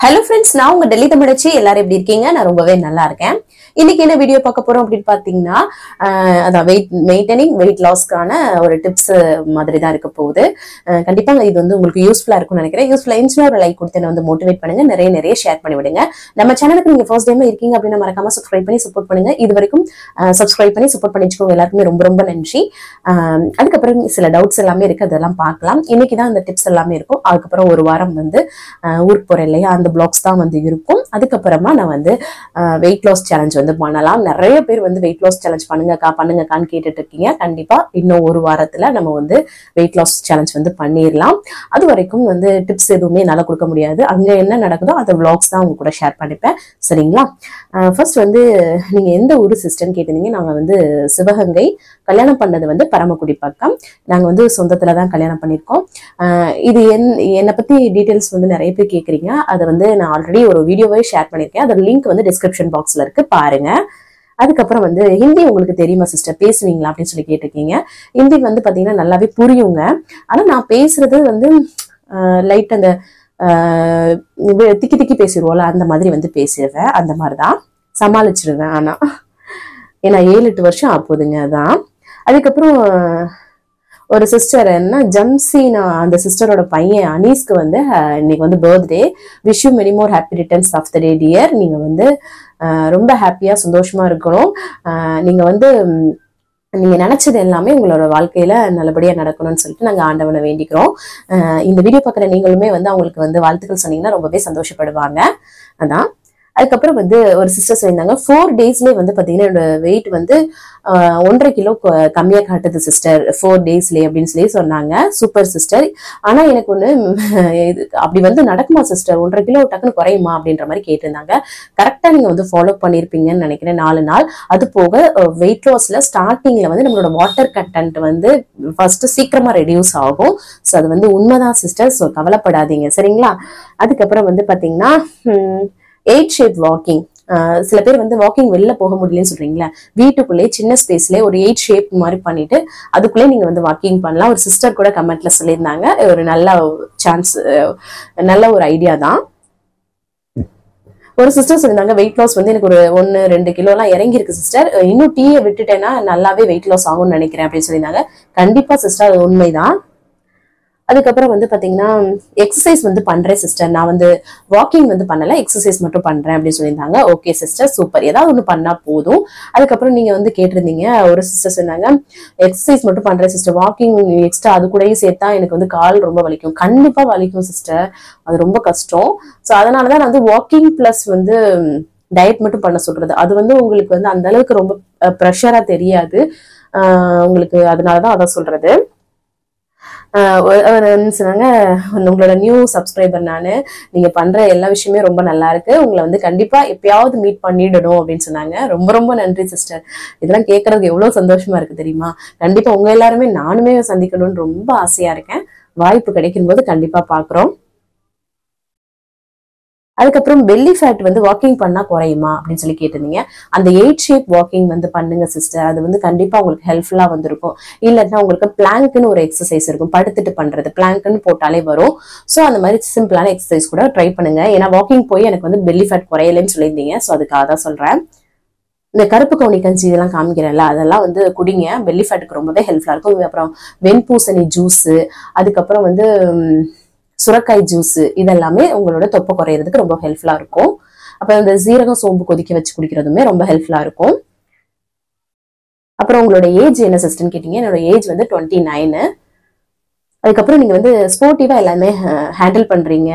Hello friends, நான் உங்க டெல்லி தமிழச்சி எல்லாரும் எப்படி இருக்கீங்க? நான் ரொம்பவே நல்லா இருக்கேன். இன்னைக்கு என்ன வீடியோ பார்க்க போறோம் அப்படின்னு பாத்தீங்கன்னா அதான் வெயிட் லாஸ்க்கான ஒரு டிப்ஸ் மாதிரி தான் இருக்க போகுது. கண்டிப்பா இது வந்து உங்களுக்கு யூஸ்ஃபுல்லா இருக்கும்னு நினைக்கிறேன். யூஸ்ஃபுல்லா இருந்துச்சுன்னா ஒரு லைக் கொடுத்து வந்து மோட்டிவேட் பண்ணுங்க, நிறைய ஷேர் பண்ணி விடுங்க. நம்ம சேனலுக்கு நீங்க ஃபர்ஸ்ட் டைம் இருக்கீங்க அப்படின்னா மறக்காம சப்ஸ்கிரைப் பண்ணி சப்போர்ட் பண்ணுங்க. இது வரைக்கும் சப்ஸ்கிரைப் பண்ணி சப்போர்ட் பண்ணிச்சுக்கோங்க. எல்லாருக்குமே ரொம்ப நன்றி. அதுக்கப்புறம் சில டவுட்ஸ் எல்லாமே இருக்கு, அதெல்லாம் பார்க்கலாம். இன்னைக்கு தான் அந்த டிப்ஸ் எல்லாமே இருக்கும். அதுக்கப்புறம் ஒரு வாரம் வந்து ஊருக்கு போறேன் இல்லையா, அந்த பிளாக்ஸ் தான் வந்து இருக்கும். அதுக்கப்புறமா நான் வந்து வெயிட் லாஸ் சேலஞ்ச் வந்து பண்ணலாம். நிறைய பேர் வந்து வெயிட் லாஸ் சேலஞ்ச் பண்ணுங்கக்கான்னு கேட்டுட்டு இருக்கீங்க. கண்டிப்பா இன்னும் ஒரு வாரத்துல நம்ம வந்து வெயிட் லாஸ் சேலஞ்ச் வந்து பண்ணிடலாம். அது வரைக்கும் வந்து டிப்ஸ் எதுவுமே என்னால கொடுக்க முடியாது. அங்க என்ன நடக்குதோ அந்த விளாக்ஸ் தான் உங்க கூட ஷேர் பண்ணிப்பேன். சரிங்களா? ஃபர்ஸ்ட் வந்து நீங்க எந்த ஊரு சிஸ்டர்னு கேட்டிருந்தீங்க. நாங்க வந்து சிவகங்கை. கல்யாணம் பண்ணது வந்து பரமக்குடி பக்கம். நாங்க வந்து சொந்தத்துலதான் கல்யாணம் பண்ணிருக்கோம். இது என்னை பத்தி டீடைல்ஸ் வந்து நிறைய பேர் கேக்குறீங்க. அதை வந்து நான் ஆல்ரெடி ஒரு வீடியோவே ஷேர் பண்ணிருக்கேன். அதோட லிங்க் வந்து டிஸ்கிரிப்ஷன் பாக்ஸ்ல இருக்கு, பாருங்க. அதுக்கப்புறம் வந்து ஹிந்தி உங்களுக்கு தெரியுமா சிஸ்டர், பேசுவீங்களா அப்படின்னு சொல்லி கேட்டிருக்கீங்க. ஹிந்தி வந்து பாத்தீங்கன்னா நல்லாவே புரியுங்க. ஆனா நான் பேசுறது வந்து லைட் அந்த திக்கி பேசிடுவோம்ல, அந்த மாதிரி வந்து பேசிடுவேன். அந்த மாதிரிதான் சமாளிச்சிருவேன். ஆனா ஏன்னா 7-8 வருஷம் ஆகுதுங்க. அதான். அதுக்கப்புறம் ஒரு சிஸ்டர் என்ன ஜம்சீனா, அந்த சிஸ்டரோட பையன் அனீஸ்க்கு வந்து இன்னைக்கு வந்து birthday. Wish you many more happy returns of the day dear. நீங்க வந்து ரொம்ப ஹாப்பியா சந்தோஷமா இருக்கணும். நீங்க வந்து நீங்க நினைச்சது எல்லாமே உங்களோட வாழ்க்கையில நல்லபடியா நடக்கணும்னு சொல்லிட்டு நாங்க ஆண்டவனை வேண்டிக்கிறோம். இந்த வீடியோ பார்க்குற நீங்களுமே வந்து அவங்களுக்கு வந்து வாழ்த்துக்கள் சொன்னீங்கன்னா ரொம்பவே சந்தோஷப்படுவாங்க. அதான். அதுக்கப்புறம் வந்து ஒரு சிஸ்டர் சொல்லியிருந்தாங்க 4 டேஸ்லயே வந்து பாத்தீங்கன்னா என்னோட வெயிட் வந்து 1.5 கிலோ கம்மியா காட்டுது சிஸ்டர் 4 டேஸ்லயே அப்படின்னு சொல்லி சொன்னாங்க. Super sister. ஆனா எனக்கு ஒண்ணு அப்படி வந்து நடக்குமா சிஸ்டர், 1.5 கிலோ டக்குன்னு குறையுமா அப்படின்ற மாதிரி கேட்டிருந்தாங்க. கரெக்டா நீங்க வந்து ஃபாலோ பண்ணிருப்பீங்கன்னு நினைக்கிறேன். 4 நாள். அது போக வெயிட் லாஸ்ல ஸ்டார்டிங்ல வந்து நம்மளோட வாட்டர் கண்டென்ட் வந்து ஃபர்ஸ்ட் சீக்கிரமா ரெடியூஸ் ஆகும். ஸோ அது வந்து உண்மைதான் சிஸ்டர். ஸோ கவலைப்படாதீங்க, சரிங்களா? அதுக்கப்புறம் வந்து பாத்தீங்கன்னா 8 ஷேப் வாக்கிங். சில பேர் வந்து வாக்கிங் வெளில போக முடியலன்னு சொல்றீங்களா, வீட்டுக்குள்ளேயே சின்ன ஸ்பேஸ்லயே ஒரு 8 ஷேப் மாதிரி பண்ணிட்டு அதுக்குள்ளே நீங்க வந்து வாக்கிங் பண்ணலாம். ஒரு சிஸ்டர் கூட கமெண்ட்ல சொல்லியிருந்தாங்க. ஒரு நல்ல சான்ஸ், நல்ல ஒரு ஐடியா தான். ஒரு சிஸ்டர் சொல்லியிருந்தாங்க வெயிட் லாஸ் வந்து எனக்கு ஒரு 1-2 கிலோ எல்லாம் இறங்கி இருக்கு சிஸ்டர், இன்னும் டீயை விட்டுட்டேன்னா நல்லாவே வெயிட் லாஸ் ஆகும்னு நினைக்கிறேன் அப்படின்னு சொல்லியிருந்தாங்க. கண்டிப்பா சிஸ்டர், அது உண்மைதான். அதுக்கப்புறம் வந்து பாத்தீங்கன்னா எக்ஸசைஸ் வந்து பண்றேன் சிஸ்டர், நான் வந்து வாக்கிங் வந்து பண்ணல, எக்ஸசைஸ் மட்டும் பண்றேன் அப்படின்னு சொல்லியிருந்தாங்க. Okay sister, super. ஏதாவது ஒண்ணு பண்ணா போதும். அதுக்கப்புறம் நீங்க வந்து கேட்டிருந்தீங்க, ஒரு சிஸ்டர் சொன்னாங்க எக்ஸசைஸ் மட்டும் பண்றேன் சிஸ்டர், வாக்கிங் எக்ஸ்ட்ரா அது கூடயும் சேர்த்தா எனக்கு வந்து கால் ரொம்ப வலிக்கும். கண்டிப்பா வலிக்கும் சிஸ்டர், அது ரொம்ப கஷ்டம். ஸோ அதனாலதான் நான் வந்து வாக்கிங் பிளஸ் வந்து டயட் மட்டும் பண்ண சொல்றது. அது வந்து உங்களுக்கு வந்து அந்த அளவுக்கு ரொம்ப ப்ரெஷரா தெரியாது உங்களுக்கு, அதனாலதான் அதான் சொல்றது. சொன்னாங்க உங்களோட நியூ சப்ஸ்கிரைபர் நானு, நீங்க பண்ற எல்லா விஷயமே ரொம்ப நல்லா இருக்கு, உங்களை வந்து கண்டிப்பா எப்பயாவது மீட் பண்ணிடணும் அப்படின்னு சொன்னாங்க. ரொம்ப நன்றி சிஸ்டர். இதெல்லாம் கேட்கறதுக்கு எவ்வளவு சந்தோஷமா இருக்கு தெரியுமா? கண்டிப்பா உங்க எல்லாருமே நானுமே சந்திக்கணும்னு ரொம்ப ஆசையா இருக்கேன். வாய்ப்பு கிடைக்கும் போது கண்டிப்பா பாக்குறோம். அதுக்கப்புறம் பெல்லி ஃபேட் வந்து வாக்கிங் பண்ணா குறையுமா அப்படின்னு சொல்லி கேட்டிருந்தீங்க. அந்த 8 ஷேப் வாக்கிங் வந்து பண்ணுங்க சிஸ்டர், அது வந்து கண்டிப்பா உங்களுக்கு ஹெல்ப்ஃபுல்லா வந்திருக்கும். இல்லைன்னா உங்களுக்கு பிளாங்க்னு ஒரு எக்ஸசைஸ் இருக்கும், படுத்துட்டு பண்றது, பிளாங்க்னு போட்டாலே வரும். ஸோ அந்த மாதிரி சிம்பிளான எக்ஸசைஸ் கூட ட்ரை பண்ணுங்க. ஏன்னா வாக்கிங் போய் எனக்கு வந்து பெல்லி ஃபேட் குறையலன்னு சொல்லியிருந்தீங்க. ஸோ அதுக்காக தான் சொல்றேன். இந்த கருப்பு கவுனி கஞ்சி இதெல்லாம் காமிக்கிறேன்ல, அதெல்லாம் வந்து குடிங்க, பெல்லி ஃபேட்டுக்கு ரொம்பவே ஹெல்ப்ஃபுல்லா இருக்கும். அப்புறம் வெண்பூசணி ஜூஸ், அதுக்கப்புறம் வந்து சுரக்காய் ஜூஸ், இதெல்லாமே உங்களோட தொப்பை குறையிறதுக்கு ரொம்ப ஹெல்ப்ஃபுல்லா இருக்கும். அப்புறம் இந்த சீரகம் சோம்பு கொதிக்க வச்சு குடிக்கிறதுமே ரொம்ப ஹெல்ப்ஃபுல்லா இருக்கும். அப்புறம் உங்களோட ஏஜ் என்ன சிஸ்டர்னு கேட்டீங்க. என்னோட ஏஜ் வந்து 29. அதுக்கப்புறம் நீங்க வந்து ஸ்போர்ட்டிவா எல்லாமே ஹேண்டில் பண்றீங்க,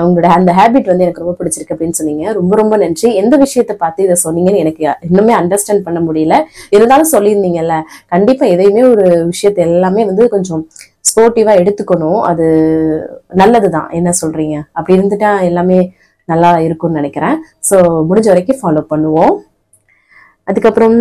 உங்களோட அந்த ஹேபிட் வந்து எனக்கு ரொம்ப பிடிச்சிருக்கு அப்படின்னு சொன்னீங்க. ரொம்ப நன்றி. எந்த விஷயத்த பார்த்து இதை சொன்னீங்கன்னு எனக்கு இன்னுமே அண்டர்ஸ்டாண்ட் பண்ண முடியல, இருந்தாலும் சொல்லியிருந்தீங்கல்ல. கண்டிப்பா எதையுமே ஒரு விஷயத்த எல்லாமே வந்து கொஞ்சம் ஸ்போர்ட்டிவா எடுத்துக்கணும், அது நல்லதுதான். என்ன சொல்றீங்க? அப்படி இருந்துட்டா எல்லாமே நல்லா இருக்கும்னு நினைக்கிறேன். ஸோ முடிஞ்ச வரைக்கும் ஃபாலோ பண்ணுவோம். அதுக்கப்புறம்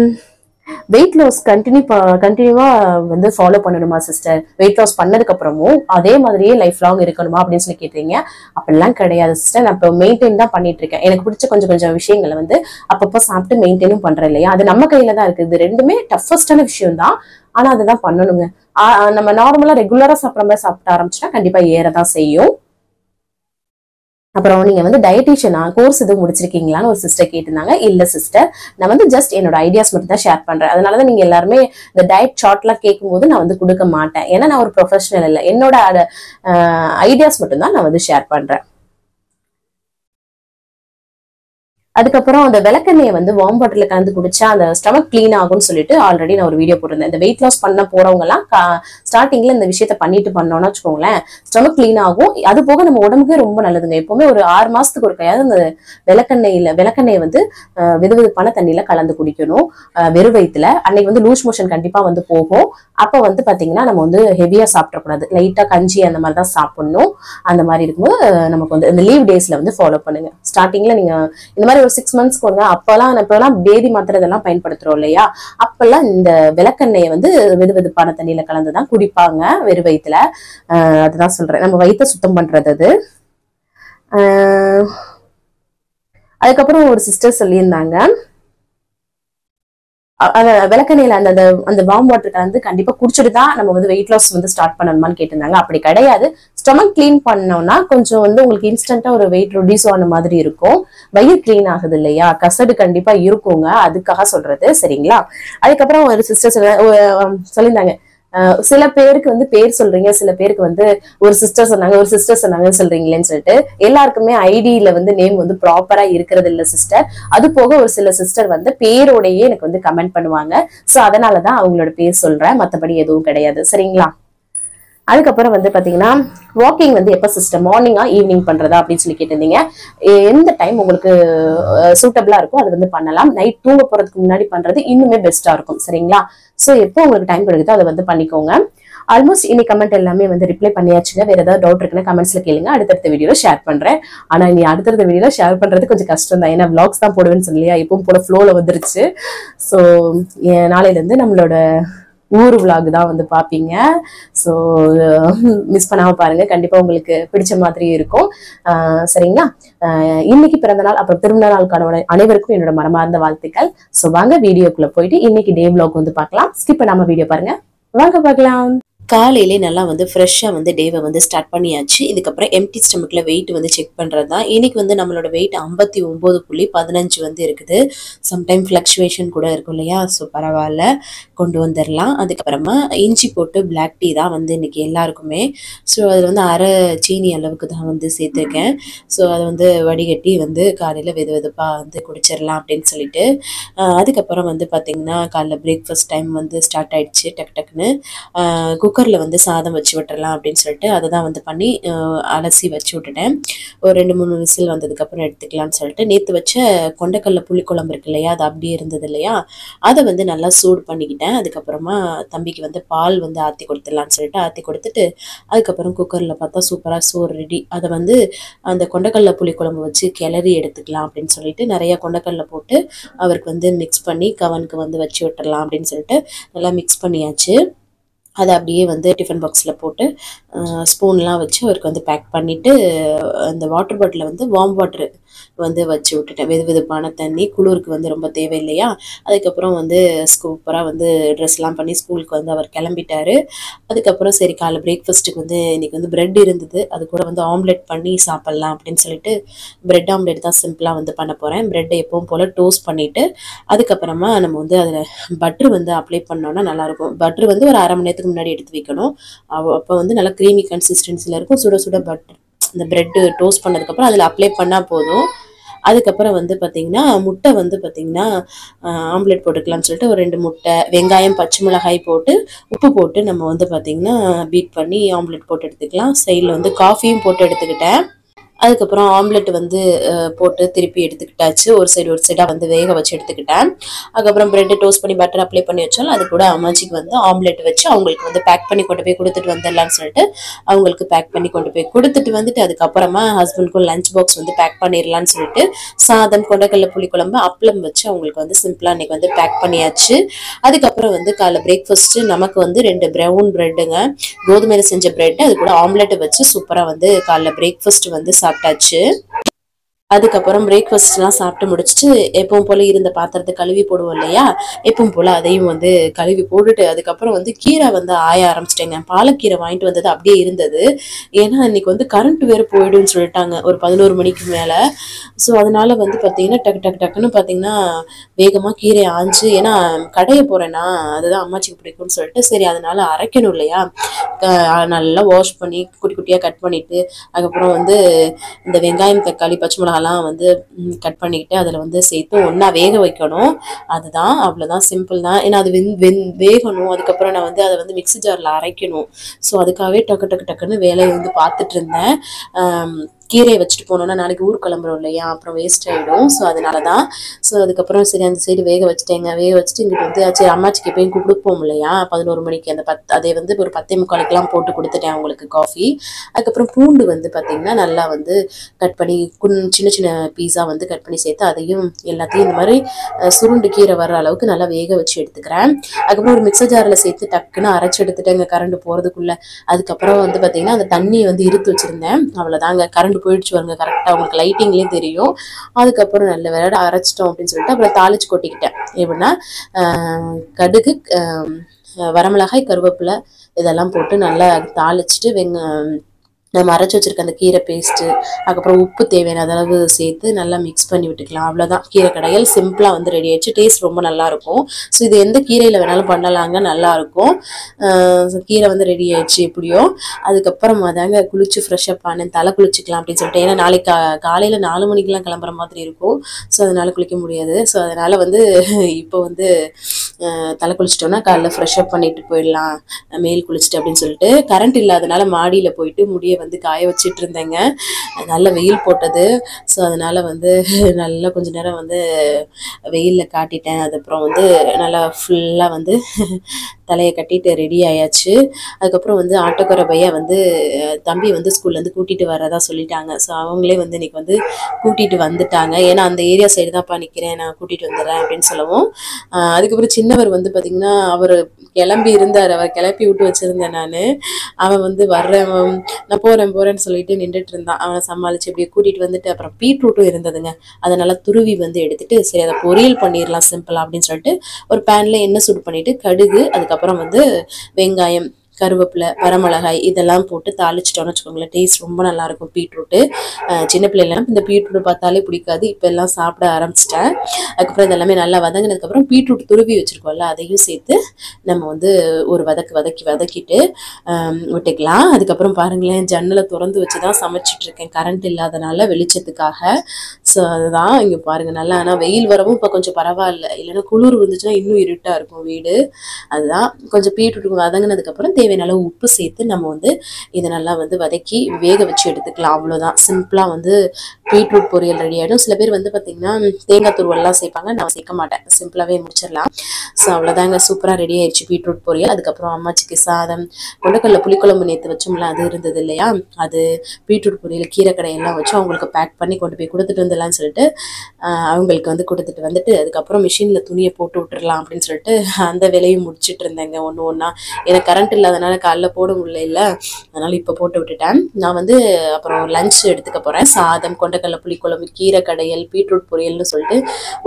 வெயிட் லாஸ் கண்டினியூவா வந்து ஃபாலோ பண்ணணுமா சிஸ்டர்? வெயிட் லாஸ் பண்ணதுக்கு அப்புறமும் அதே மாதிரியே லைஃப் லாங் இருக்கணுமா அப்படின்னு சொல்லி கேட்டீங்க. அப்படிலாம் கிடையாது சிஸ்டர். நான் இப்போ மெயின்டைன் தான் பண்ணிட்டு இருக்கேன். எனக்கு பிடிச்ச கொஞ்சம் விஷயங்களை வந்து அப்பப்போ சாப்பிட்டு மெயின்டைனும் பண்றேன் இல்லையா, அது நம்ம கையில தான் இருக்கு. இது ரெண்டுமே டஃபஸ்டான விஷயம் தான், ஆனா அதுதான் பண்ணணுங்க. நம்ம நார்மலா ரெகுலரா சாப்பிட்ற மாதிரி சாப்பிட ஆரம்பிச்சுன்னா கண்டிப்பா ஏறதான் செய்யும். அப்புறம் நீங்க வந்து டயட்டிஷியனா கோர்ஸ் எதுவும் முடிச்சிருக்கீங்களான்னு ஒரு சிஸ்டர் கேட்டிருந்தாங்க. இல்ல சிஸ்டர், நான் வந்து ஜஸ்ட் என்னோட ஐடியாஸ் மட்டும் தான் ஷேர் பண்றேன். அதனாலதான் நீங்க எல்லாருமே இந்த டயட் சார்ட் எல்லாம் கேட்கும் போது நான் வந்து கொடுக்க மாட்டேன். ஏன்னா நான் ஒரு ப்ரொஃபஷனல் இல்லை, என்னோட ஐடியாஸ் மட்டும் தான் நான் வந்து ஷேர் பண்றேன். அதுக்கப்புறம் அந்த விளக்கெண்ணெயை வந்து வார்ம் வாட்டர்ல கலந்து குடிச்சா அந்த ஸ்டமக் கிளீன் ஆகும்னு சொல்லிட்டு ஆல்ரெடி நான் ஒரு வீடியோ போட்டிருந்தேன். இந்த வெயிட் லாஸ் பண்ண போறவங்க எல்லாம் ஸ்டார்டிங்ல இந்த விஷயத்த பண்ணிட்டு பண்ணோம்னு வச்சுக்கோங்களேன், ஸ்டமக் கிளீன் ஆகும். அது போக நம்ம உடம்புக்கு ரொம்ப நல்லதுங்க. எப்பவுமே ஒரு 6 மாசத்துக்கு ஒரு கையாவது அந்த விளக்கெண்ணெயை வந்து வெதுவெதுப்பான தண்ணியில கலந்து குடிக்கணும் வெறும் வயிற்றுல. அன்னைக்கு வந்து லூஸ் மோஷன் கண்டிப்பா வந்து போகும். அப்ப வந்து பாத்தீங்கன்னா நம்ம வந்து ஹெவியா சாப்பிடக்கூடாது, லைட்டா கஞ்சி அந்த மாதிரி தான் சாப்பிடணும். அந்த மாதிரி இருக்கும்போது நமக்கு வந்து இந்த லீவ் டேஸ்ல வந்து ஃபாலோ பண்ணுங்க. ஸ்டார்டிங்ல நீங்க இந்த மாதிரி ஒரு 6 மந்த்ஸ் கொடுங்க. இப்பெல்லாம் பேதி மாத்திரை இதெல்லாம் பயன்படுத்துறோம் இல்லையா, அப்பெல்லாம் இந்த விளக்கெண்ணெயை வந்து வெதுவெதுப்பான தண்ணியில கலந்துதான் குடிப்பாங்க வெறும் வயிற்றுல. அதுதான் சொல்றேன், நம்ம வயிற்றை சுத்தம் பண்றது அது. அதுக்கப்புறம் ஒரு சிஸ்டர் சொல்லியிருந்தாங்க, விளக்கெண்ணெயில அந்த வார்ம் வாட்டர் கலந்து கண்டிப்பா குடிச்சிட்டு தான் நம்ம வந்து வெயிட் லாஸ் வந்து ஸ்டார்ட் பண்ணணுமான்னு கேட்டிருந்தாங்க. அப்படி கிடையாது. ஸ்டொமக் கிளீன் பண்ணோம்னா கொஞ்சம் வந்து உங்களுக்கு இன்ஸ்டன்டா ஒரு வெயிட் ரெடியூஸ் ஆன மாதிரி இருக்கும். வயிறு கிளீன் ஆகுது இல்லையா, கசடு கண்டிப்பா இருக்குங்க, அதுக்காக சொல்றது. சரிங்களா? அதுக்கப்புறம் ஒரு சிஸ்டர் சொல்லியிருந்தாங்க, சில பேருக்கு வந்து பேர் சொல்றீங்க, சில பேருக்கு வந்து ஒரு சிஸ்டர் சொன்னாங்க சொல்றீங்களேன்னு சொல்லிட்டு. எல்லாருக்குமே ஐடியில வந்து நேம் வந்து ப்ராப்பரா இருக்கிறது இல்ல சிஸ்டர். அது போக ஒரு சில சிஸ்டர் வந்து பேரோடையே எனக்கு வந்து கமெண்ட் பண்ணுவாங்க. சோ அதனாலதான் அவங்களோட பேர் சொல்றேன், மத்தபடி எதுவும் கிடையாது. சரிங்களா? அதுக்கப்புறம் வந்து பாத்தீங்கன்னா வாக்கிங் வந்து எப்ப சிஸ்டர், மார்னிங்கா ஈவினிங் பண்றதா அப்படின்னு சொல்லி கேட்டிருந்தீங்க. எந்த டைம் உங்களுக்கு சூட்டபிளா இருக்கும் அது வந்து பண்ணலாம். நைட் தூங்க போறதுக்கு முன்னாடி பண்றது இன்னுமே பெஸ்டா இருக்கும். சரிங்களா? சோ எப்போ உங்களுக்கு டைம் கிடைக்குதோ அதை வந்து பண்ணிக்கோங்க. ஆல்மோஸ்ட் இன்னைக்கு கமெண்ட் எல்லாமே வந்து ரிப்ளை பண்ணியாச்சுங்க. வேற ஏதாவது டவுட் இருக்குன்னா கமெண்ட்ஸ்ல கேளுங்க, அடுத்தடுத்த வீடியோல ஷேர் பண்றேன். ஆனா இனி அடுத்தடுத்த வீடியோல ஷேர் பண்றது கொஞ்சம் கஷ்டம் தான், ஏன்னா விளாக்ஸ் தான் போடுவேன்னு சொல்லியா, எப்பவும் போல ஃப்ளோல வந்துருச்சு. சோ நாளையில இருந்து நம்மளோட ஊர் விளாக் தான் வந்து பாப்பீங்க. ஸோ மிஸ் பண்ணாம பாருங்க, கண்டிப்பா உங்களுக்கு பிடிச்ச மாதிரி இருக்கும். சரிங்களா? இன்னைக்கு பிறந்த நாள் அப்புறம் திருமண நாளுக்கான அனைவருக்கும் என்னோட மனமார்ந்த வாழ்த்துக்கள். ஸோ வாங்க வீடியோக்குள்ள போயிட்டு இன்னைக்கு டே விளாக் வந்து பார்க்கலாம். ஸ்கிப் பண்ணாம வீடியோ பாருங்க, வாங்க பார்க்கலாம். காலையிலே நல்லா வந்து ஃப்ரெஷ்ஷாக வந்து டேவை வந்து ஸ்டார்ட் பண்ணியாச்சு. இதுக்கப்புறம் எம்டி ஸ்டமக்கில் வெயிட் வந்து செக் பண்ணுறது தான். இன்னைக்கு வந்து நம்மளோட வெயிட் 59.15 வந்து இருக்குது. சம்டைம் ஃப்ளக்சுவேஷன் கூட இருக்கும் இல்லையா, ஸோ பரவாயில்ல, கொண்டு வந்துடலாம். அதுக்கப்புறமா இஞ்சி போட்டு பிளாக் டீ தான் வந்து இன்னைக்கு எல்லாருக்குமே. ஸோ அதில் வந்து அரை சீனி அளவுக்கு தான் வந்து சேர்த்துருக்கேன். ஸோ அதை வந்து வடிகட்டி வந்து காலையில் வெது வெதுப்பாக வந்து குடிச்சிடலாம் அப்படின்னு சொல்லிட்டு. அதுக்கப்புறம் வந்து பார்த்திங்கன்னா காலைல பிரேக்ஃபாஸ்ட் டைம் வந்து ஸ்டார்ட் ஆயிடுச்சு. டக்குன்னு குக்கரில் வந்து சாதம் வச்சு விட்டுறலாம் அப்படின்னு சொல்லிட்டு அதை தான் வந்து பண்ணி அலசி வச்சு விட்டுட்டேன். ஒரு 2-3 விசில் வந்ததுக்கப்புறம் எடுத்துக்கலாம்னு சொல்லிட்டு நேற்று வச்ச கொண்டைக்கடலை புளிக்குழம்பு இருக்கு இல்லையா, அது அப்படியே இருந்தது இல்லையா, அதை வந்து நல்லா சூடு பண்ணிக்கிட்டேன். அதுக்கப்புறமா தம்பிக்கு வந்து பால் வந்து ஆற்றி கொடுத்துடலான்னு சொல்லிட்டு ஆற்றி கொடுத்துட்டு அதுக்கப்புறம் குக்கரில் பார்த்தா சூப்பராக சோறு ரெடி. அதை வந்து அந்த கொண்டைக்கடலை புளிக்குழம்பு வச்சு கிளறி எடுத்துக்கலாம் அப்படின்னு சொல்லிட்டு நிறையா கொண்டைக்கடலை போட்டு அவருக்கு வந்து மிக்ஸ் பண்ணி கவனுக்கு வந்து வச்சு விட்டுடலாம் அப்படின்னு சொல்லிட்டு நல்லா மிக்ஸ் பண்ணியாச்சு. அதை அப்படியே வந்து டிஃபன் பாக்ஸில் போட்டு ஸ்பூன்லாம் வச்சு அவருக்கு வந்து பேக் பண்ணிவிட்டு அந்த வாட்டர் பாட்டிலில் வந்து வார்ம் வாட்ரு வந்து வச்சு விட்டுட்டேன். வெது வெதுப்பான தண்ணி, குளிருக்கு வந்து ரொம்ப தேவை இல்லையா. அதுக்கப்புறம் வந்து சூப்பராக வந்து ட்ரெஸ்லாம் பண்ணி ஸ்கூலுக்கு வந்து அவர் கிளம்பிட்டாரு. அதுக்கப்புறம் சரி காலை பிரேக்ஃபாஸ்ட்டுக்கு வந்து இன்றைக்கி வந்து ப்ரெட் இருந்தது, அது கூட வந்து ஆம்லெட் பண்ணி சாப்பிட்லாம் அப்படின்னு சொல்லிட்டு ப்ரெட் ஆம்லெட் தான் சிம்பிளாக வந்து பண்ண போகிறேன். ப்ரெட்டை எப்பவும் போல் டோஸ்ட் பண்ணிவிட்டு அதுக்கப்புறமா நம்ம வந்து அதில் பட்ரு வந்து அப்ளை பண்ணோன்னா நல்லாயிருக்கும். பட்ரு வந்து ஒரு 1/2 மணி நேரத்துக்கு முன்னாடி எடுத்து வைக்கணும். அப்போ வந்து நல்லா க்ரீமி கன்சிஸ்டன்சியில் இருக்கும். சுட சுட பட்டர் இந்த ப்ரெட்டு டோஸ்ட் பண்ணதுக்கப்புறம் அதில் அப்ளை பண்ணால் போதும். அதுக்கப்புறம் வந்து பார்த்திங்கன்னா முட்டை வந்து பார்த்திங்கன்னா ஆம்லெட் போட்டுக்கலாம்னு சொல்லிட்டு ஒரு 2 முட்டை, வெங்காயம், பச்சை மிளகாய் போட்டு உப்பு போட்டு நம்ம வந்து பார்த்திங்கன்னா பீட் பண்ணி ஆம்லெட் போட்டு எடுத்துக்கலாம். சைடில் வந்து காஃபியும் போட்டு எடுத்துக்கிட்டேன். அதுக்கப்புறம் ஆம்லெட் வந்து போட்டு திருப்பி எடுத்துக்கிட்டாச்சு. ஒரு சைடாக வந்து வேக வச்சு எடுத்துக்கிட்டேன். அதுக்கப்புறம் ப்ரெட்டு டோஸ்ட் பண்ணி பட்டர் அப்ளை பண்ணி வச்சாலும் அது கூட அம்மாச்சிக்கு வந்து ஆம்லெட் வச்சு அவங்களுக்கு வந்து பேக் பண்ணி கொண்டு போய் கொடுத்துட்டு வந்துடலான்னு சொல்லிட்டு அவங்களுக்கு பேக் பண்ணி கொண்டு போய் கொடுத்துட்டு வந்துட்டு அதுக்கப்புறமா ஹஸ்பண்டுக்கும் லஞ்ச் பாக்ஸ் வந்து பேக் பண்ணிடலான்னு சொல்லிட்டு சாதம், கொண்டைக்கடலை புளிக்குழம்பு, அப்பளம் வச்சு அவங்களுக்கு வந்து சிம்பிளாக அன்றைக்கி வந்து பேக் பண்ணியாச்சு. அதுக்கப்புறம் வந்து காலைல பிரேக்ஃபாஸ்ட்டு நமக்கு வந்து 2 ப்ரௌன் ப்ரெட்டுங்க, கோதுமையில் செஞ்ச ப்ரெட்டு, அது கூட ஆம்லெட்டை வச்சு சூப்பராக வந்து காலைல பிரேக்ஃபாஸ்ட் வந்து சாப்பிட்டாச்சு. அதுக்கப்புறம் பிரேக்ஃபாஸ்ட்லாம் சாப்பிட்டு முடிச்சுட்டு எப்பவும் போல இருந்த பாத்திரத்தை கழுவி போடுவோம் இல்லையா, எப்பவும் போல அதையும் வந்து கழுவி போட்டுட்டு அதுக்கப்புறம் வந்து கீரை வந்து ஆய ஆரம்பிச்சிட்டேங்க. பாலக்கீரை வாங்கிட்டு வந்தது அப்படியே இருந்தது. ஏன்னா இன்னைக்கு வந்து கரண்ட் வேற போயிடும்னு சொல்லிட்டாங்க ஒரு 11 மணிக்கு மேல. ஸோ அதனால வந்து பார்த்தீங்கன்னா டக்கு டக்கு டக்குன்னு பார்த்தீங்கன்னா வேகமாக கீரை ஆஞ்சு, ஏன்னா கடைய போறேன்னா அதுதான் அம்மாச்சிக்கு பிடிக்கும்னு சொல்லிட்டு சரி அதனால அரைக்கணும் இல்லையா, நல்லா வாஷ் பண்ணி குட்டி குட்டியாக கட் பண்ணிட்டு அதுக்கப்புறம் வந்து இந்த வெங்காயம் தக்காளி பச்சை மிளகாலாம் வந்து கட் பண்ணிக்கிட்டு அதில் வந்து சேர்த்து ஒன்றா வேக வைக்கணும். அதுதான், அவ்வளோதான், சிம்பிள் தான். ஏன்னா அது வேகணும். அதுக்கப்புறம் நான் வந்து அதை வந்து மிக்ஸி ஜாரில் அரைக்கணும். ஸோ அதுக்காகவே டக்கு டக்கு டக்குன்னு வேலையை வந்து பார்த்துட்டு இருந்தேன். கீரையை வச்சுட்டு போனோம்னா நாளைக்கு ஊர் கிளம்புறோம் இல்லையா, அப்புறம் வேஸ்ட் ஆகிடும். ஸோ அதனால தான். ஸோ அதுக்கப்புறம் சரி அந்த சைடு வேக வச்சுட்டேங்க. வேக வச்சுட்டு இங்கிட்டு வந்து சரி அம்மாச்சிக்கு எப்பயும் கொடுப்போம் இல்லையா 11 மணிக்கு அந்த அதை வந்து ஒரு 10:45 போட்டு கொடுத்துட்டேன் அவங்களுக்கு காஃபி. அதுக்கப்புறம் பூண்டு வந்து பார்த்திங்கன்னா நல்லா வந்து கட் பண்ணி சின்ன சின்ன பீஸா வந்து கட் பண்ணி சேர்த்து அதையும் எல்லாத்தையும் இந்த மாதிரி சுருண்டு கீரை வர்ற அளவுக்கு நல்லா வேக வச்சு எடுத்துக்கிறேன். அதுக்கப்புறம் ஒரு மிக்சர் ஜாரில் சேர்த்து டக்குன்னு அரைச்சி எடுத்துட்டேங்க கரண்ட் போகிறதுக்குள்ளே. அதுக்கப்புறம் வந்து பார்த்திங்கன்னா அந்த தண்ணியை வந்து இருத்து வச்சுருந்தேன். அவ்வளோதாங்க, கரண்ட் போயிடுச்சு வருங்க கரெக்டாக, உங்களுக்கு லைட்டிங்லேயே தெரியும். அதுக்கப்புறம் நல்ல வேலை அரைச்சிட்டோம் அப்படின்னு சொல்லிட்டு அப்புறம் தாளிச்சு கொட்டிக்கிட்டேன். எப்படின்னா கடுகு, வரமிளகாய், கருவேப்பிலை இதெல்லாம் போட்டு நல்லா தாளிச்சிட்டு நம்ம அரைச்சி வச்சிருக்க அந்த கீரை பேஸ்ட்டு அதுக்கப்புறம் உப்பு தேவையான அளவு சேர்த்து நல்லா மிக்ஸ் பண்ணி விட்டுக்கலாம். அவ்வளோதான், கீரை கடையல் சிம்பிளாக வந்து ரெடி ஆயிடுச்சு. டேஸ்ட் ரொம்ப நல்லாயிருக்கும். ஸோ இது எந்த கீரையில் வேணாலும் பண்ணலாங்க, நல்லாயிருக்கும். கீரை வந்து ரெடி ஆயிடுச்சு எப்படியோ. அதுக்கப்புறம் அதாங்க குளிச்சு ஃப்ரெஷ்அப் ஆனேன். தலை குளிச்சிக்கலாம் அப்படின்னு சொல்லிட்டு, ஏன்னா நாளைக்கு காலையில் 4 மணிக்கெலாம் கிளம்புற மாதிரி இருக்கும். ஸோ அதனால் குளிக்க முடியாது. ஸோ அதனால் வந்து இப்போ வந்து தலை குளிச்சிட்டோன்னா காலைல ஃப்ரெஷ்அப் பண்ணிட்டு போயிடலாம் மேல் குளிச்சுட்டு அப்படின்னு சொல்லிட்டு கரண்ட் இல்லாதனால மாடியில் போயிட்டு முடிய வந்து காய வச்சிட்டு இருந்தேங்க. நல்ல வெயில் போட்டது. ஸோ அதனால வந்து நல்லா கொஞ்ச நேரம் வந்து வெயிலில் காட்டிட்டேன். அதுக்கப்புறம் வந்து நல்லா ஃபுல்லாக வந்து தலையை கட்டிட்டு ரெடி ஆயாச்சு. அதுக்கப்புறம் வந்து ஆட்டோக்கார பையா வந்து தம்பி வந்து ஸ்கூல்லேருந்து கூட்டிகிட்டு வரதா சொல்லிட்டாங்க. ஸோ அவங்களே வந்து இன்னைக்கு வந்து கூட்டிகிட்டு வந்துட்டாங்க. ஏன்னா அந்த ஏரியா சைடு தான்ப்பா நிற்கிறேன், நான் கூட்டிகிட்டு வந்துடுறேன் அப்படின்னு சொல்லவும் அதுக்கப்புறம் சின்னவர் வந்து பார்த்திங்கன்னா அவர் கிளம்பி இருந்தார். அவர் கிளப்பி விட்டு வச்சுருந்தேன் நான். அவன் வந்து வர்றேன் நான் போகிறேன்னு சொல்லிட்டு நின்றுட்டு இருந்தான். அவனை சமாளித்து அப்படியே கூட்டிகிட்டு வந்துட்டு அப்புறம் பீட்ரூட்டும் இருந்ததுங்க. அதை நல்லா துருவி வந்து எடுத்துட்டு சரி அதை பொரியல் பண்ணிடலாம் சிம்பிளாக அப்படின்னு சொல்லிட்டு ஒரு பேனில் எண்ணெய் சூடு பண்ணிவிட்டு கடுகு, அதுக்கப்புறம் வந்து வெங்காயம், கருவேப்பிலை, வரமிளகாய் இதெல்லாம் போட்டு தாளிச்சிட்டோன்னு வச்சுக்கோங்களேன், டேஸ்ட் ரொம்ப நல்லாயிருக்கும். பீட்ரூட்டு சின்ன பிள்ளைலாம் இந்த பீட்ரூட் பார்த்தாலே பிடிக்காது, இப்போ எல்லாம் சாப்பிட ஆரம்பிச்சிட்டேன். அதுக்கப்புறம் இதெல்லாமே நல்லா வதங்கினதுக்கப்புறம் பீட்ரூட் துருவி வச்சுருக்கோம்ல அதையும் சேர்த்து நம்ம வந்து ஒரு வதக்கிட்டு விட்டுக்கலாம். அதுக்கப்புறம் பாருங்களேன், ஜன்னலை திறந்து வச்சு தான் சமைச்சிட்ருக்கேன் கரண்ட் இல்லாதனால வெளிச்சத்துக்காக. ஸோ அதுதான் இங்கே பாருங்கள் நல்லா. ஆனால் வெயில் வரவும் இப்போ கொஞ்சம் பரவாயில்ல, இல்லைன்னா குளிர் வந்துச்சுன்னா இன்னும் இருட்டாக இருக்கும் வீடு. அதுதான் கொஞ்சம் பீட்ரூட் வதங்கினதுக்கப்புறம் தேவையான அளவு உப்பு சேர்த்து நம்ம வந்து இதை நல்லா வந்து வதக்கி வேக வச்சு எடுத்துக்கலாம். அவ்வளோதான், சிம்பிளாக வந்து பீட்ரூட் பொரியல் ரெடி ஆகிடும். சில பேர் வந்து பார்த்திங்கன்னா தேங்காய் துருவெல்லாம் சேர்ப்பாங்க, நான் சேர்க்க மாட்டேன், சிம்பிளாகவே முடிச்சிடலாம். ஸோ அவ்வளோதாங்க, சூப்பராக ரெடி ஆயிடுச்சு பீட்ரூட் பொரியல். அதுக்கப்புறம் அம்மாச்சிக்கு சாதம், கொண்டக்கடலை புளிக்குழம்பு நேற்று வச்சோம்ல அது இருந்தது இல்லையா, அது பீட்ரூட் பொரியல் கீரை கடையெல்லாம் வச்சு அவங்களுக்கு பேக் பண்ணி கொண்டு போய் கொடுத்துட்டு வந்துடலான்னு சொல்லிட்டு அவங்களுக்கு வந்து கொடுத்துட்டு வந்துட்டு அதுக்கப்புறம் மிஷினில் துணியை போட்டு விட்டுறலாம் அப்படின்னு சொல்லிட்டு அந்த வேலையும் முடிச்சுட்டு இருந்தேங்க ஒன்று ஒன்றா. எனக்கு கரண்ட் இல்லாதனால காலைல போட முடியல இல்லை, அதனால் இப்போ போட்டு விட்டுட்டேன். நான் வந்து அப்புறம் லஞ்ச் எடுத்துக்க போகிறேன். சாதம், கொண்டக்கடலை புளிக்குழம்பு, கீரை கடையல், பீட்ரூட் பொரியல்னு சொல்லிட்டு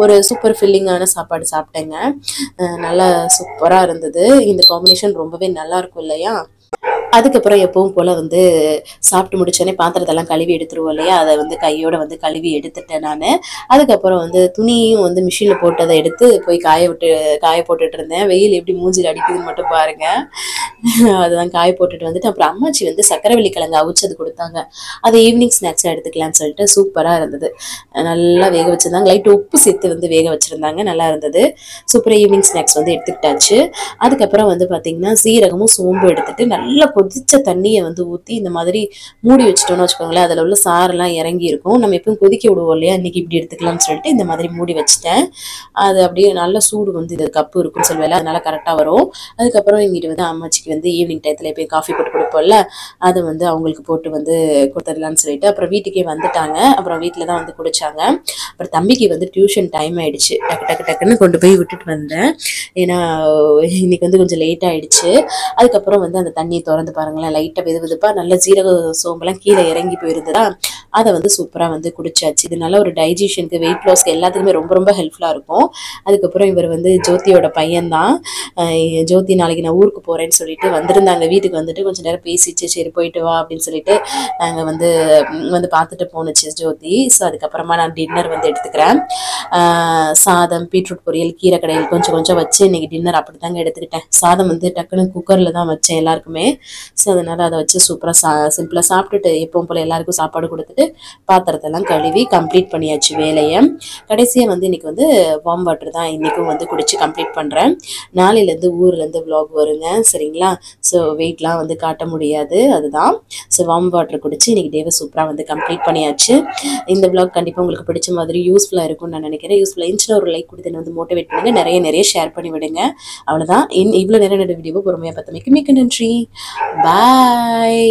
ஒரு சூப்பர் ஃபில்லிங்கான சாப்பாடு சாப்பிட்டேங்க. நல்லா சூப்பராக இருந்தது. இந்த காம்பினேஷன் ரொம்பவே நல்லா இருக்கும் இல்லையா. அதுக்கப்புறம் எப்பவும் போல் வந்து சாப்பிட்டு முடிச்சோடனே பாத்திரத்தெல்லாம் கழுவி எடுத்துருவோம் இல்லையா, அதை வந்து கையோடு வந்து கழுவி எடுத்துட்டேன் நான். அதுக்கப்புறம் வந்து துணியும் வந்து மிஷினில் போட்டதை எடுத்து போய் காய போட்டுட்டு இருந்தேன். வெயில் எப்படி மூஞ்சில் அடிக்குதுன்னு மட்டும் பாருங்கள். அதுதான் காய போட்டுட்டு வந்துட்டு அப்புறம் அம்மாச்சி வந்து சக்கரவள்ளி கிழங்கு அவிச்சது கொடுத்தாங்க. அதை ஈவினிங் ஸ்நாக்ஸாக எடுத்துக்கலான்னு சொல்லிட்டு சூப்பராக இருந்தது. நல்லா வேக வச்சுருந்தாங்க, லைட்டு உப்பு சேர்த்து வந்து வேக வச்சுருந்தாங்க, நல்லா இருந்தது. சூப்பராக ஈவினிங் ஸ்நாக்ஸ் வந்து எடுத்துக்கிட்டாச்சு. அதுக்கப்புறம் வந்து பார்த்திங்கன்னா சீரகமும் சோம்பு எடுத்துட்டு நல்லா கொதிச்ச தண்ணியை வந்து ஊற்றி இந்த மாதிரி மூடி வச்சுட்டோம்னு வச்சுக்கோங்களேன், அதில் உள்ள சாரெல்லாம் இறங்கி இருக்கும். நம்ம எப்பவும் கொதிக்க விடுவோம் இல்லையா, இன்றைக்கி இப்படி எடுத்துக்கலாம்னு சொல்லிட்டு இந்த மாதிரி மூடி வச்சுட்டேன். அது அப்படியே நல்ல சூடு வந்து இது கப்பு இருக்குன்னு சொல்லுவேன், அதனால கரெக்டாக வரும். அதுக்கப்புறம் இங்கிட்டு வந்து அம்மாச்சிக்கு வந்து ஈவினிங் டயத்தில் எப்போயும் காஃபி போட்டு கொடுப்போம்ல, அது வந்து அவங்களுக்கு போட்டு வந்து கொடுத்துடலான்னு சொல்லிட்டு அப்புறம் வீட்டுக்கே வந்துட்டாங்க. அப்புறம் வீட்டில் தான் வந்து குடித்தாங்க. அப்புறம் தம்பிக்கு வந்து டியூஷன் டைம் ஆயிடுச்சு, டக்கு டக்கு டக்குன்னு கொண்டு போய் விட்டுட்டு வந்தேன். ஏன்னா இன்னைக்கு வந்து கொஞ்சம் லேட் ஆயிடுச்சு. அதுக்கப்புறம் வந்து அந்த தண்ணியை திறந்து பாருங்களேன், லைட்டாக வெது வெதுப்பாக நல்ல ஜீரக சோம்பெல்லாம் கீழே இறங்கி போயிருந்ததா, அதை வந்து சூப்பராக வந்து குடிச்சாச்சு. இது நல்ல ஒரு டைஜஷனுக்கு, வெயிட் லாஸ்க்கு எல்லாத்துக்குமே ரொம்ப ரொம்ப ஹெல்ப்ஃபுல்லாக இருக்கும். அதுக்கப்புறம் இவர் வந்து ஜோதியோட பையன்தான். ஜோதி நாளைக்கு நான் ஊருக்கு போகிறேன்னு சொல்லிட்டு வந்திருந்தாங்க. வீட்டுக்கு வந்துட்டு கொஞ்சம் நேரம் பேசிச்சு, சரி போயிட்டு வா அப்படின்னு சொல்லிட்டு நாங்கள் வந்து பார்த்துட்டு போணுச்சு ஜோதி. ஸோ அதுக்கப்புறமா நான் டின்னர் வந்து எடுத்துக்கிறேன். சாதம், பீட்ரூட் பொரியல், கீரை கடையில் கொஞ்சம் கொஞ்சம் வச்சு இன்னைக்கு டின்னர் அப்படி தாங்க எடுத்துக்கிட்டேன். சாதம் வந்து டக்குன்னு குக்கரில் தான் வச்சேன் எல்லாருக்குமே. ஸோ அதனால் அதை வச்சு சூப்பராக சிம்பிளாக சாப்பிட்டுட்டு எப்பவும் போல் எல்லாருக்கும் சாப்பாடு கொடுத்துட்டு பாத்திரத்தெல்லாம் கழுவி கம்ப்ளீட் பண்ணியாச்சு வேலையை. கடைசியாக வந்து இன்னைக்கு வந்து வார்ம் வாட்டர் தான் இன்றைக்கும் வந்து குடிச்சு கம்ப்ளீட் பண்ணுறேன். நாளையிலேருந்து ஊர்லேருந்து விலாக் வருங்க, சரிங்களா? ஸோ வெயிட்லாம் வந்து காட்ட முடியாது, அதுதான். ஸோ வார்ம் வாட்டர் குடிச்சு இன்னைக்கு டேவை சூப்பராக வந்து கம்ப்ளீட் பண்ணியாச்சு. இந்த விலாக் கண்டிப்பாக உங்களுக்கு பிடிச்ச மாதிரி யூஸ்ஃபுல்லாக இருக்கும்னு நான் நினைக்கிறேன். யூஸ்ஃபுல்லாக இருந்துச்சுன்னா ஒரு லைக் கொடுத்து வந்து மோட்டிவேட் பண்ணுங்கள், நிறைய ஷேர் பண்ணி விடுங்க. அவ்வளோதான். இவ்வளோ நேரம் என்னோட வீடியோவை பொறுமையாக பார்த்தமைக்கு மிக்க நன்றி. பாய்.